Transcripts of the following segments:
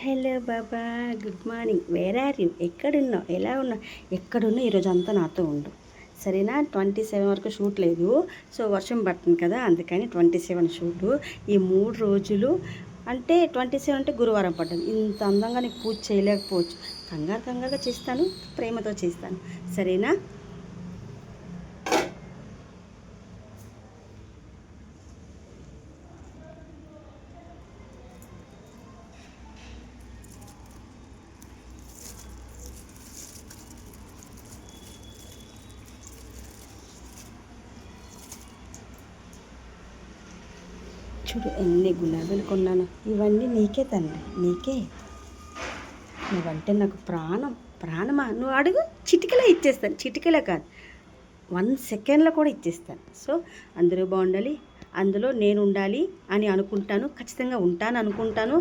Hello బాబా, good morning. Where are you? ఎక్కడున్నావు? ఎలా ఉన్నావు? ఎక్కడున్నావు? ఈరోజు అంతా నాతో ఉండు, సరేనా? 27 వరకు షూట్ లేదు, సో వర్షం పడుతుంది కదా, అందుకని 27 షూటు. ఈ 3 రోజులు అంటే 27 అంటే గురువారం పడ్డది. ఇంత అందంగా నీకు పూజ చేయలేకపోవచ్చు, కంగారుగా చేస్తాను, ప్రేమతో చేస్తాను, సరేనా? చూడు ఎన్ని గులాబీలు కొన్నాను. ఇవన్నీ నీకే తండ్రి, నీకే. నువ్వంటే నాకు ప్రాణం. ప్రాణమా? నువ్వు అడుగు, చిటికలో ఇచ్చేస్తాను. చిటికలో కాదు, 1 సెకండ్లో కూడా ఇచ్చేస్తాను. సో అందరూ బాగుండాలి, అందులో నేను ఉండాలి అని అనుకుంటాను. ఖచ్చితంగా ఉంటాను అనుకుంటాను.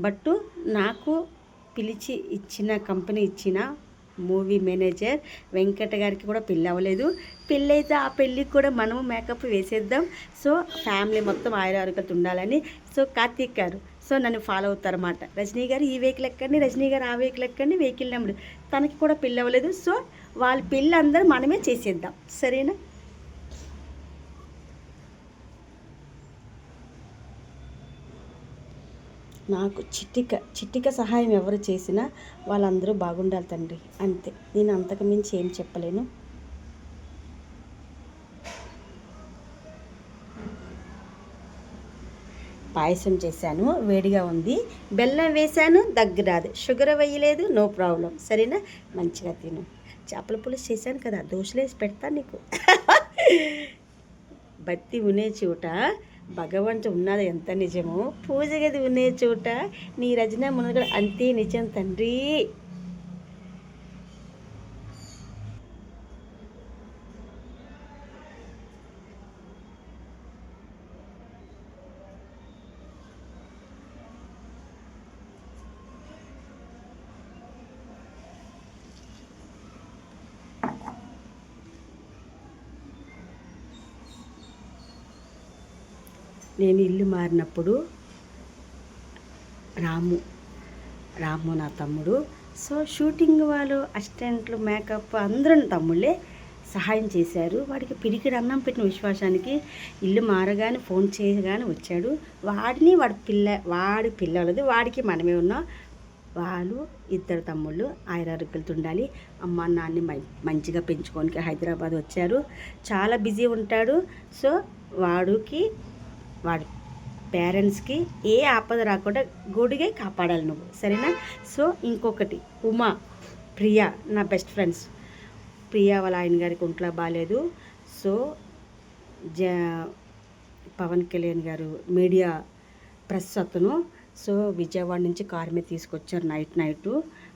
బట్ నాకు పిలిచి ఇచ్చిన కంపెనీ ఇచ్చిన మూవీ మేనేజర్ వెంకట గారికి కూడా పెళ్ళి అవ్వలేదు. పెళ్ళి అయితే ఆ పెళ్ళికి కూడా మనము మేకప్ వేసేద్దాం. సో ఫ్యామిలీ మొత్తం ఆరోగ్యంతో ఉండాలని. సో కార్తీక్ గారు సో నన్ను ఫాలో అవుతారన్నమాట. రజనీ గారు ఈ వెహికల్ ఎక్కండి, రజనీ గారు ఆ వెహికల్ ఎక్కండి, వెహికల్ నెంబర్. తనకి కూడా పెళ్ళి అవ్వలేదు. సో వాళ్ళ పెళ్ళి అందరూ మనమే చేసేద్దాం, సరేనా? నాకు చిటిక సహాయం ఎవరు చేసినా వాళ్ళందరూ బాగుండాలి తండ్రి, అంతే. నేను అంతకు మించి ఏం చెప్పలేను. పాయసం చేశాను, వేడిగా ఉంది. బెల్లం వేశాను, దగ్గు రాదు. షుగర్ వేయలేదు, నో ప్రాబ్లం, సరేనా? మంచిగా తిను. చేపల పులుసు చేశాను కదా, దోశలు వేసి పెడతాను నీకు. భక్తి ఉనే చోట భగవంతు ఉన్నది ఎంత నిజమో, పూజ గది ఉనే చోట నీ రచన మునగడ అంతే నిజం తండ్రి. నేను ఇల్లు మారినప్పుడు రాము నా తమ్ముడు. సో షూటింగ్ వాళ్ళు, అసిస్టెంట్లు, మేకప్ అందరూ తమ్ముళ్ళే సహాయం చేశారు. వాడికి పిడికిడి అన్నం పెట్టిన విశ్వాసానికి ఇల్లు మారగానే ఫోన్ చేయగానే వచ్చాడు. వాడి పిల్లలది వాడికి మనమే ఉన్నాం. వాళ్ళు 2 తమ్ముళ్ళు ఆయురారోగ్యాలతో ఉండాలి. అమ్మ నాన్ని మంచిగా పెంచుకోనికి హైదరాబాద్ వచ్చారు. చాలా బిజీ ఉంటాడు. సో వాడి పేరెంట్స్కి ఏ ఆపద రాకుండా గుడిగే కాపాడాలి నువ్వు, సరేనా? సో ఇంకొకటి, ప్రియా నా బెస్ట్ ఫ్రెండ్స్. ప్రియా వాళ్ళ ఆయన గారికి ఒంట్లో బాగాలేదు. సో పవన్ కళ్యాణ్ గారు మీడియా ప్రెస్ అతను. సో విజయవాడ నుంచి కారు మీద తీసుకొచ్చారు. నైట్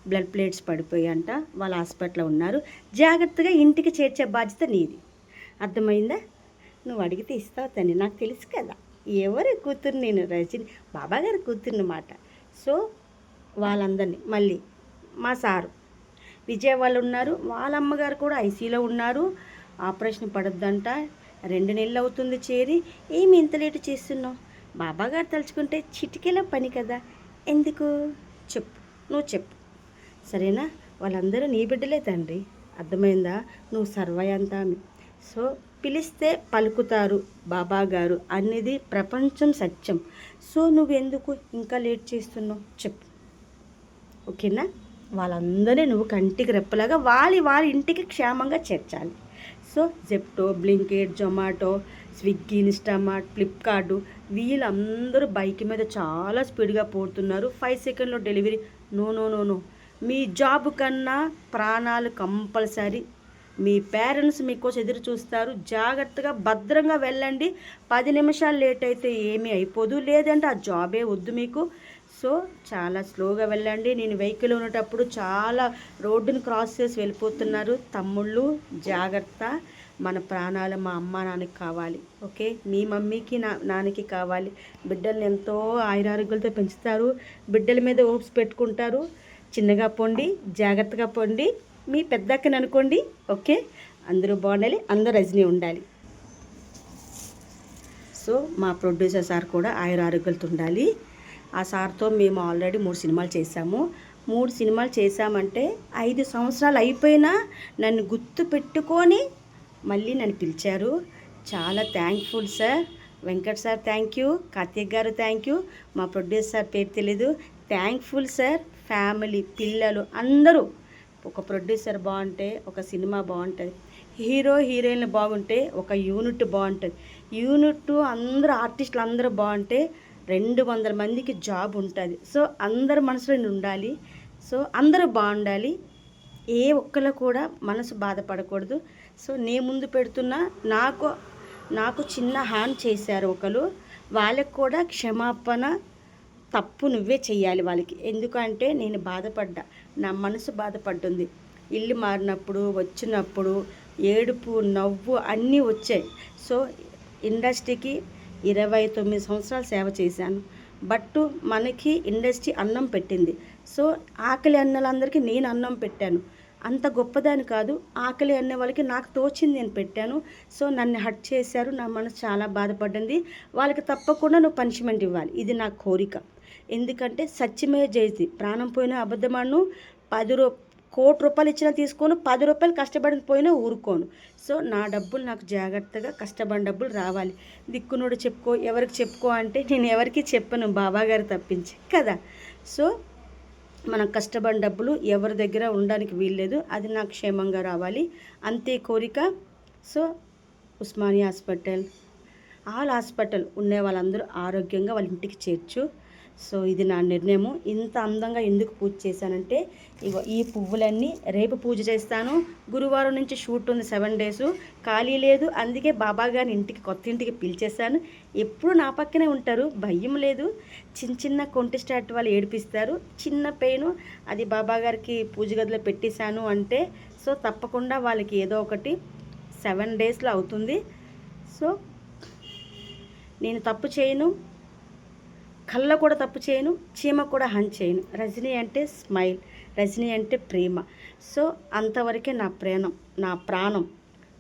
బ్లడ్ ప్లేట్స్ పడిపోయాయంట. వాళ్ళ హాస్పిటల్లో ఉన్నారు. జాగ్రత్తగా ఇంటికి చేర్చే బాధ్యత నీది, అర్థమైందా? నువ్వు అడిగితే ఇస్తావు తని, నాకు తెలుసు కదా ఎవరి కూతురు నేను, రజని బాబాగారి కూతురున్నమాట. సో వాళ్ళందరినీ మళ్ళీ మా సారు విజయవాడలో ఉన్నారు. వాళ్ళ అమ్మగారు కూడా ఐసీలో ఉన్నారు. ఆపరేషన్ పడొద్దంట. 2 నెలలు అవుతుంది చేరి. ఏమి ఇంత లేటు చేస్తున్నావు? బాబాగారు తలుచుకుంటే చిటికెల పని కదా, ఎందుకు చెప్పు, నువ్వు చెప్పు, సరేనా? వాళ్ళందరూ నీ బిడ్డలే తండ్రి, అర్థమైందా? నువ్వు సర్వయంతామి. సో పిలిస్తే పలుకుతారు బాబా గారు అనేది ప్రపంచం సత్యం. సో నువ్వెందుకు ఇంకా లేట్ చేస్తున్నావు చెప్పు, ఓకేనా? వాళ్ళందరినీ నువ్వు కంటికి రెప్పలాగా వాళ్ళ ఇంటికి క్షేమంగా చేర్చాలి. So Zepto, Blinkit, Zomato, Swiggy, Instamart, Flipkart వీళ్ళందరూ బైక్ మీద చాలా స్పీడ్గా పోతున్నారు. 5 సెకండ్లో డెలివరీ. నో. మీ జాబ్ కన్నా ప్రాణాలు కంపల్సరీ. మీ పేరెంట్స్ మీకోసం ఎదురు చూస్తారు. జాగ్రత్తగా భద్రంగా వెళ్ళండి. 10 నిమిషాలు లేట్ అయితే ఏమీ అయిపోదు, లేదంటే ఆ జాబే వద్దు మీకు. సో చాలా స్లోగా వెళ్ళండి. నేను వెహికల్ ఉన్నటప్పుడు చాలా రోడ్డును క్రాస్ చేసి వెళ్ళిపోతున్నారు. తమ్ముళ్ళు జాగ్రత్త. మన ప్రాణాలు మా అమ్మ నాన్నకి కావాలి, ఓకే? మీ మమ్మీకి నాన్నకి కావాలి. బిడ్డల్ని ఎంతో ఆయురారోగ్యాలతో పెంచుతారు. బిడ్డల మీద హోప్స్ పెట్టుకుంటారు. చిన్నగా పొండి, జాగ్రత్తగా పొండి. మీ పెద్దక్కని అనుకోండి, ఓకే? అందరూ బాగుండాలి, అందరూ రజనీ ఉండాలి. సో మా ప్రొడ్యూసర్ సార్ కూడా ఆయురారోగ్యాలతో ఉండాలి. ఆ సార్తో మేము ఆల్రెడీ 3 సినిమాలు చేశాము. 3 సినిమాలు చేశామంటే 5 సంవత్సరాలు అయిపోయినా నన్ను గుర్తు పెట్టుకొని మళ్ళీ నన్ను పిలిచారు. చాలా thankful sir. Venkat sir thank you, Karthik గారు థ్యాంక్ యూ, మా ప్రొడ్యూసర్ పేరు తెలీదు. Thankful sir. ఫ్యామిలీ, పిల్లలు అందరూ, ఒక ప్రొడ్యూసర్ బాగుంటే ఒక సినిమా బాగుంటుంది, హీరో హీరోయిన్లు బాగుంటే ఒక యూనిట్ బాగుంటుంది, యూనిట్ అందరూ ఆర్టిస్టులు అందరూ బాగుంటే 200 మందికి జాబ్ ఉంటుంది. సో అందరి మనసులో ఉండాలి. సో అందరూ బాగుండాలి. ఏ ఒక్కరు కూడా మనసు బాధపడకూడదు. సో నే ముందు పెడుతున్నా, నాకు చిన్న హాని చేశారు ఒకరు, వాళ్ళకు కూడా క్షమాపణ. తప్పు నువ్వే చెయ్యాలి వాళ్ళకి. ఎందుకంటే నేను బాధపడ్డా, నా మనసు బాధపడ్డుంది. ఇల్లు మారినప్పుడు, వచ్చినప్పుడు ఏడుపు, నవ్వు అన్నీ వచ్చాయి. సో ఇండస్ట్రీకి 29 సంవత్సరాలు సేవ చేశాను. బట్ మనకి ఇండస్ట్రీ అన్నం పెట్టింది. సో ఆకలి అన్నలందరికీ నేను అన్నం పెట్టాను. అంత గొప్పదాని కాదు, ఆకలి అనే వాళ్ళకి నాకు తోచింది నేను పెట్టాను. సో నన్ను హర్ట్ చేశారు, నా మనసు చాలా బాధపడింది. వాళ్ళకి తప్పకుండా నువ్వు పనిష్మెంట్ ఇవ్వాలి, ఇది నా కోరిక. ఎందుకంటే సత్యమే జయతి, ప్రాణం పోయినా అబద్ధమాను, 10 కోటి రూపాయలు ఇచ్చినా తీసుకోను, 10 రూపాయలు కష్టపడిన పోయినా ఊరుకోను. సో నా డబ్బులు నాకు జాగ్రత్తగా కష్టపడిన డబ్బులు రావాలి. దిక్కునోడు చెప్పుకో, ఎవరికి చెప్పుకో అంటే నేను ఎవరికి చెప్పను, బాబాగారు తప్పించి కదా. సో మనం కష్టపడిన డబ్బులు ఎవరి దగ్గర ఉండడానికి వీల్లేదు, అది నాకు క్షేమంగా రావాలి, అంతే కోరిక. So Osmania hospital, all hospital ఉండే వాళ్ళందరూ ఆరోగ్యంగా వాళ్ళ ఇంటికి చేర్చు. సో ఇది నా నిర్ణయము. ఇంత అందంగా ఎందుకు పూజ చేశానంటే, ఇగో ఈ పువ్వులన్నీ రేపు పూజ చేస్తాను. గురువారం నుంచి షూట్ ఉంది, 7 days ఖాళీ లేదు. అందుకే బాబా గారిని ఇంటికి, కొత్త ఇంటికి పిలిచేశాను. ఎప్పుడు నా పక్కనే ఉంటారు, భయం లేదు. చిన్న కొంటి స్టార్ట్ వాళ్ళు ఏడిపిస్తారు, చిన్న పెయిన్, అది బాబా గారికి పూజ గదిలో పెట్టేశాను అంటే సో తప్పకుండా వాళ్ళకి ఏదో ఒకటి 7 daysలో అవుతుంది. సో నేను తప్పు చేయను, కళ్ళ కూడా తప్పు చేయను, చీమ కూడా హన్ చేయను. రజనీ అంటే స్మైల్, రజనీ అంటే ప్రేమ. సో అంతవరకే నా ప్రేమ, నా ప్రాణం.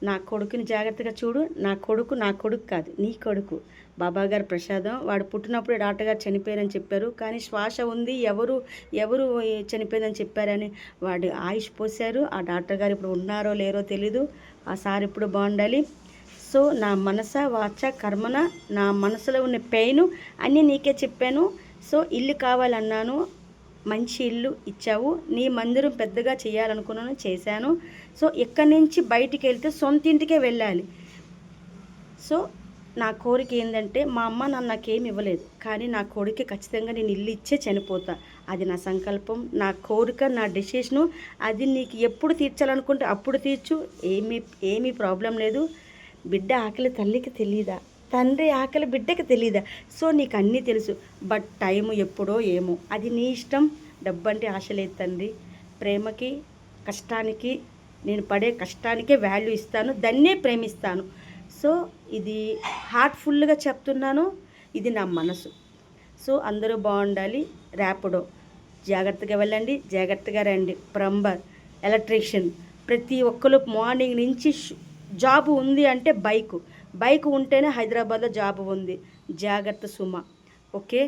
నా కొడుకుని జాగ్రత్తగా చూడు. నా కొడుకు కాదు, నీ కొడుకు. బాబాగారు ప్రసాదం. వాడు పుట్టినప్పుడు డాక్టర్ గారు చనిపోయారని చెప్పారు, కానీ శ్వాస ఉంది, ఎవరు చనిపోయిందని చెప్పారని వాడు ఆయుష్ పోశారు. ఆ డాక్టర్ గారు ఇప్పుడు ఉన్నారో లేరో తెలీదు. ఆ సార్ ఇప్పుడు బాగుండాలి. సో నా మనస వాచ కర్మన, నా మనసులో ఉన్న పెయిన్ అన్నీ నీకే చెప్పాను. సో ఇల్లు కావాలన్నాను, మంచి ఇల్లు ఇచ్చావు. నీ మందిరం పెద్దగా చేయాలనుకున్నాను, చేశాను. సో ఇక్కడి నుంచి బయటికి వెళ్తే సొంత ఇంటికే వెళ్ళాలి. సో నా కోరిక ఏంటంటే, మా అమ్మ నాకేమి ఇవ్వలేదు, కానీ నా కోరిక ఖచ్చితంగా నేను ఇల్లు ఇచ్చే చనిపోతా. అది నా సంకల్పం, నా కోరిక, నా డెసిషను. అది నీకు ఎప్పుడు తీర్చాలనుకుంటే అప్పుడు తీర్చు, ఏమీ ప్రాబ్లం లేదు. బిడ్డ ఆకలి తల్లికి తెలీదా, తండ్రి ఆకలి బిడ్డకి తెలీదా? సో నీకు అన్నీ తెలుసు. బట్ టైము ఎప్పుడో ఏమో, అది నీ ఇష్టం. డబ్బు అంటే ఆశ లేదు తండ్రి. ప్రేమకి, కష్టానికి, నేను పడే కష్టానికే వాల్యూ ఇస్తాను, దాన్నే ప్రేమిస్తాను. సో ఇది హార్ట్ఫుల్గా చెప్తున్నాను, ఇది నా మనసు. సో అందరూ బాగుండాలి. ర్యాపిడో జాగ్రత్తగా వెళ్ళండి, జాగ్రత్తగా రండి. ప్లంబర్, ఎలక్ట్రీషియన్, ప్రతి ఒక్కరు మార్నింగ్ నుంచి జాబు ఉంది అంటే బైక్ ఉంటేనే హైదరాబాద్లో జాబు ఉంది. జాగ్రత్త సుమ. ఓకే.